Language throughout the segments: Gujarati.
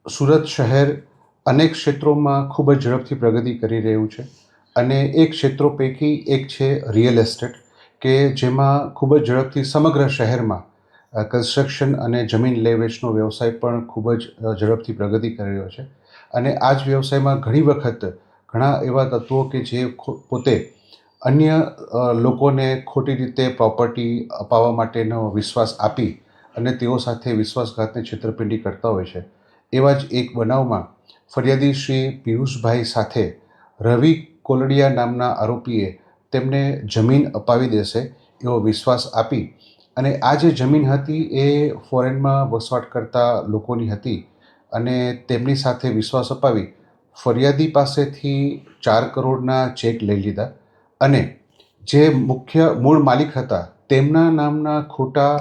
સુરત શહેર અનેક ક્ષેત્રોમાં ખૂબ જ ઝડપથી પ્રગતિ કરી રહ્યું છે અને એ ક્ષેત્રો પૈકી એક છે રિયલ એસ્ટેટ, કે જેમાં ખૂબ જ ઝડપથી સમગ્ર શહેરમાં કન્સ્ટ્રક્શન અને જમીન લે વેચનો વ્યવસાય પણ ખૂબ જ ઝડપથી પ્રગતિ કરી રહ્યો છે. અને આ જ વ્યવસાયમાં ઘણી વખત ઘણા એવા તત્વો કે જે પોતે અન્ય લોકોને ખોટી રીતે પ્રોપર્ટી અપાવવા માટેનો વિશ્વાસ આપી અને તેઓ સાથે વિશ્વાસઘાતની છેતરપિંડી કરતા હોય છે. એવા જ એક બનાવમાં ફરિયાદી શ્રી પિયુષભાઈ સાથે રવિ કોલડિયા નામના આરોપીએ તેમને જમીન અપાવી દેશે એવો વિશ્વાસ આપી અને આ જે જમીન હતી એ ફોરેનમાં વસવાટ કરતા લોકોની હતી અને તેમની સાથે વિશ્વાસ અપાવી ફરિયાદી પાસેથી 4 કરોડના ચેક લઈ લીધા અને જે મુખ્ય મૂળ માલિક હતા તેમના નામના ખોટા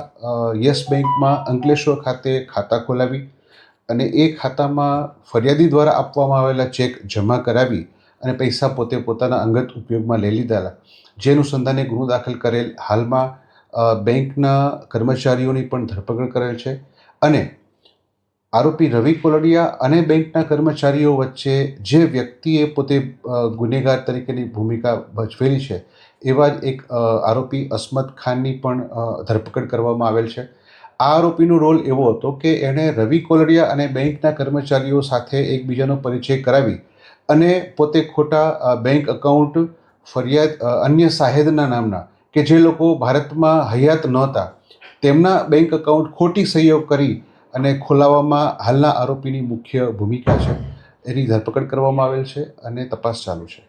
યસ બેંકમાં અંકલેશ્વર ખાતે ખાતા ખોલાવી અને એ ખાતામાં ફરિયાદી દ્વારા આપવામાં આવેલા ચેક જમા કરાવી અને પૈસા પોતે પોતાના અંગત ઉપયોગમાં લઈ લીધેલા. જે અનુસંધાને ગુનો દાખલ કરેલ. હાલમાં બેંકના કર્મચારીઓની પણ ધરપકડ કરેલ છે અને આરોપી રવિ કોલડિયા અને બેંકના કર્મચારીઓ વચ્ચે જે વ્યક્તિએ પોતે ગુનેગાર તરીકેની ભૂમિકા ભજવેલી છે એવા જ એક આરોપી અસમત ખાનની પણ ધરપકડ કરવામાં આવેલ છે. આ આરોપીનો રોલ એવો હતો કે એણે રવિ કોલડિયા અને બેંકના કર્મચારીઓ સાથે એકબીજાનો પરિચય કરાવી અને પોતે ખોટા બેંક અકાઉન્ટ અન્ય સાહેદના નામના, કે જે લોકો ભારતમાં હયાત નહોતા, તેમના બેંક અકાઉન્ટ ખોટી સહીઓ કરી અને ખોલાવવામાં હાલના આરોપીની મુખ્ય ભૂમિકા છે. એની ધરપકડ કરવામાં આવેલ છે અને તપાસ ચાલુ છે.